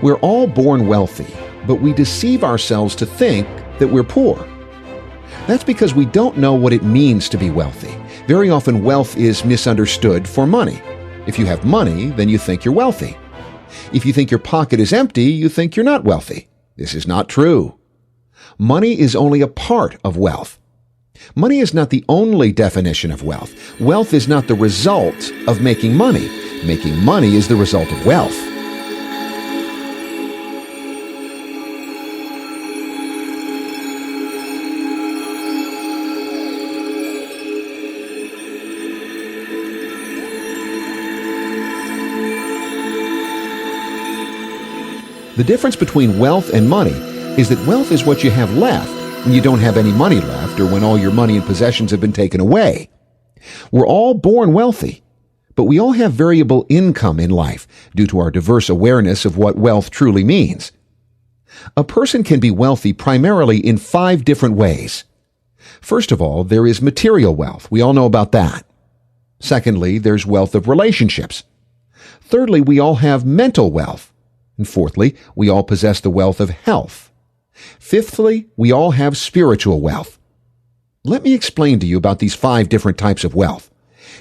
We're all born wealthy, but we deceive ourselves to think that we're poor. That's because we don't know what it means to be wealthy. Very often, wealth is misunderstood for money. If you have money, then you think you're wealthy. If you think your pocket is empty, you think you're not wealthy. This is not true. Money is only a part of wealth. Money is not the only definition of wealth. Wealth is not the result of making money. Making money is the result of wealth. The difference between wealth and money is that wealth is what you have left when you don't have any money left or when all your money and possessions have been taken away. We're all born wealthy, but we all have variable income in life due to our diverse awareness of what wealth truly means. A person can be wealthy primarily in 5 different ways. First of all, there is material wealth. We all know about that. Secondly, there's wealth of relationships. Thirdly, we all have mental wealth. And fourthly, we all possess the wealth of health. Fifthly, we all have spiritual wealth. Let me explain to you about these 5 different types of wealth.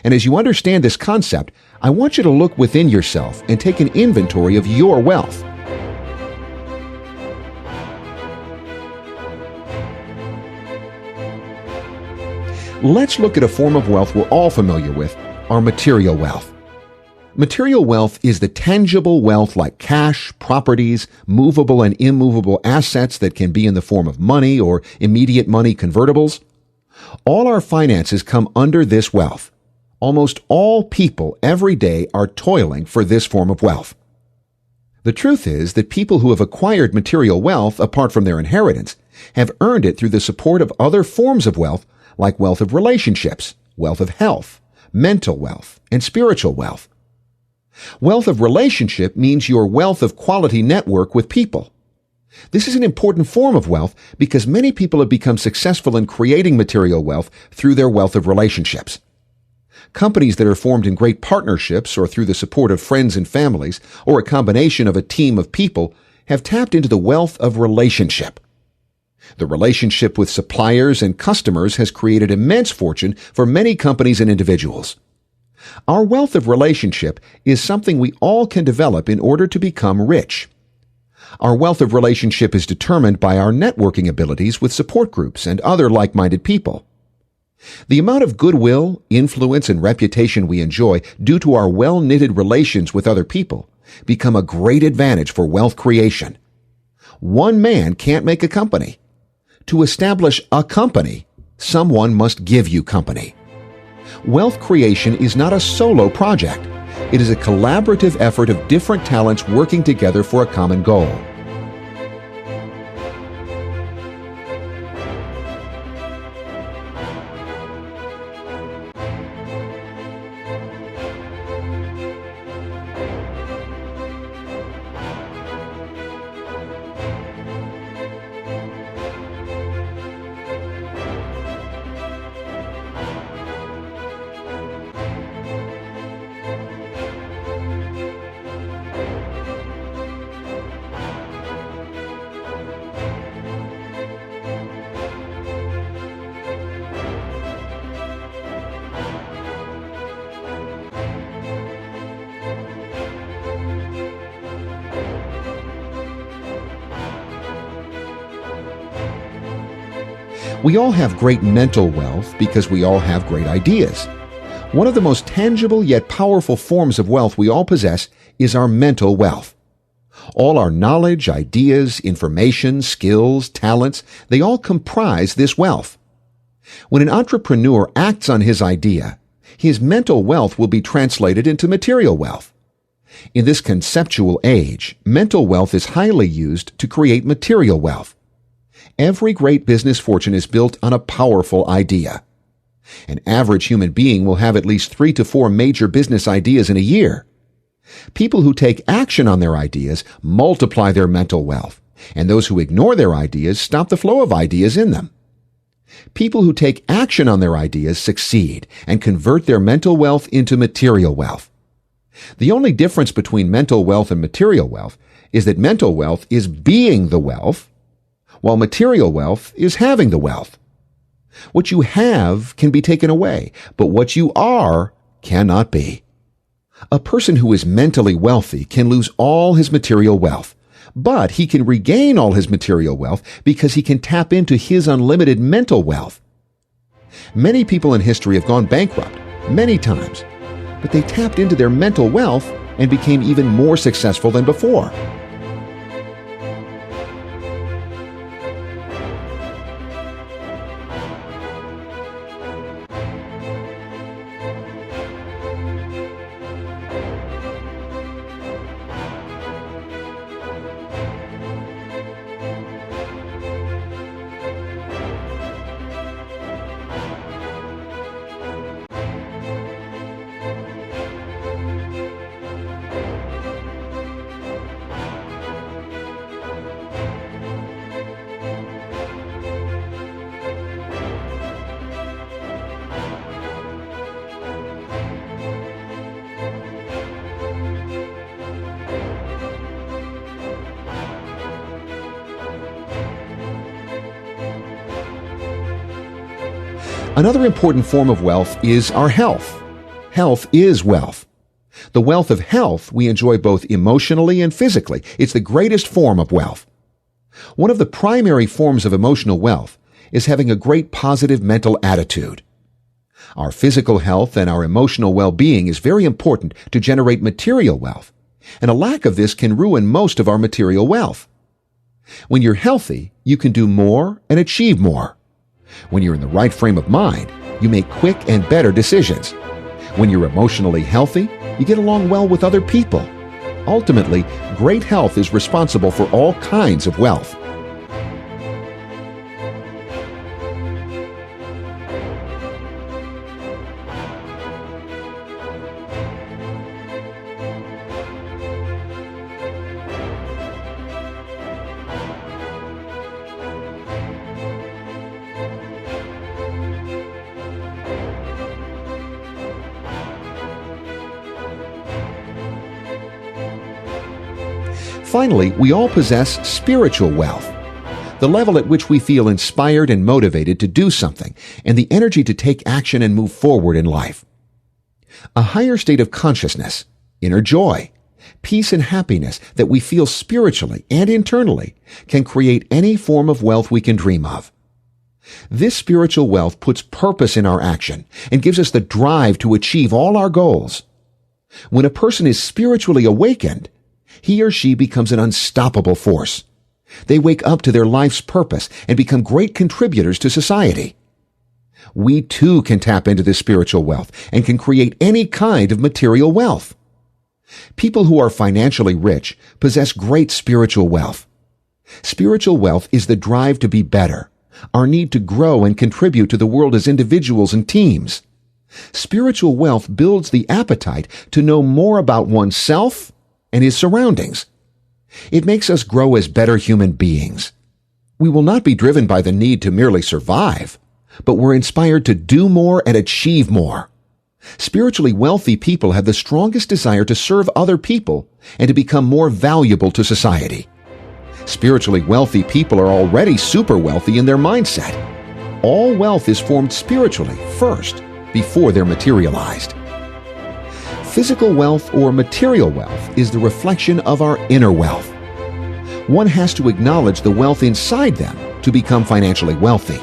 And as you understand this concept, I want you to look within yourself and take an inventory of your wealth. Let's look at a form of wealth we're all familiar with, our material wealth. Material wealth is the tangible wealth like cash, properties, movable and immovable assets that can be in the form of money or immediate money convertibles. All our finances come under this wealth. Almost all people every day are toiling for this form of wealth. The truth is that people who have acquired material wealth apart from their inheritance have earned it through the support of other forms of wealth like wealth of relationships, wealth of health, mental wealth, and spiritual wealth. Wealth of relationship means your wealth of quality network with people. This is an important form of wealth because many people have become successful in creating material wealth through their wealth of relationships. Companies that are formed in great partnerships or through the support of friends and families or a combination of a team of people have tapped into the wealth of relationship. The relationship with suppliers and customers has created immense fortune for many companies and individuals. Our wealth of relationship is something we all can develop in order to become rich. Our wealth of relationship is determined by our networking abilities with support groups and other like-minded people. The amount of goodwill, influence, and reputation we enjoy due to our well-knitted relations with other people become a great advantage for wealth creation. One man can't make a company. To establish a company, someone must give you company. Wealth creation is not a solo project. It is a collaborative effort of different talents working together for a common goal. We all have great mental wealth because we all have great ideas. One of the most tangible yet powerful forms of wealth we all possess is our mental wealth. All our knowledge, ideas, information, skills, talents, they all comprise this wealth. When an entrepreneur acts on his idea, his mental wealth will be translated into material wealth. In this conceptual age, mental wealth is highly used to create material wealth. Every great business fortune is built on a powerful idea. An average human being will have at least 3 to 4 major business ideas in a year. People who take action on their ideas multiply their mental wealth, and those who ignore their ideas stop the flow of ideas in them. People who take action on their ideas succeed and convert their mental wealth into material wealth. The only difference between mental wealth and material wealth is that mental wealth is being the wealth, while material wealth is having the wealth. What you have can be taken away, but what you are cannot be. A person who is mentally wealthy can lose all his material wealth, but he can regain all his material wealth because he can tap into his unlimited mental wealth. Many people in history have gone bankrupt many times, but they tapped into their mental wealth and became even more successful than before. Another important form of wealth is our health. Health is wealth. The wealth of health we enjoy both emotionally and physically. It's the greatest form of wealth. One of the primary forms of emotional wealth is having a great positive mental attitude. Our physical health and our emotional well-being is very important to generate material wealth, and a lack of this can ruin most of our material wealth. When you're healthy, you can do more and achieve more. When you're in the right frame of mind, you make quick and better decisions. When you're emotionally healthy, you get along well with other people. Ultimately, great health is responsible for all kinds of wealth. Finally, we all possess spiritual wealth, the level at which we feel inspired and motivated to do something, and the energy to take action and move forward in life. A higher state of consciousness, inner joy, peace and happiness that we feel spiritually and internally can create any form of wealth we can dream of. This spiritual wealth puts purpose in our action and gives us the drive to achieve all our goals. When a person is spiritually awakened, he or she becomes an unstoppable force. They wake up to their life's purpose and become great contributors to society. We too can tap into this spiritual wealth and can create any kind of material wealth. People who are financially rich possess great spiritual wealth. Spiritual wealth is the drive to be better, our need to grow and contribute to the world as individuals and teams. Spiritual wealth builds the appetite to know more about oneself and his surroundings. It makes us grow as better human beings. We will not be driven by the need to merely survive, but we're inspired to do more and achieve more. Spiritually wealthy people have the strongest desire to serve other people and to become more valuable to society. Spiritually wealthy people are already super wealthy in their mindset. All wealth is formed spiritually first, before they're materialized. Physical wealth or material wealth is the reflection of our inner wealth. One has to acknowledge the wealth inside them to become financially wealthy.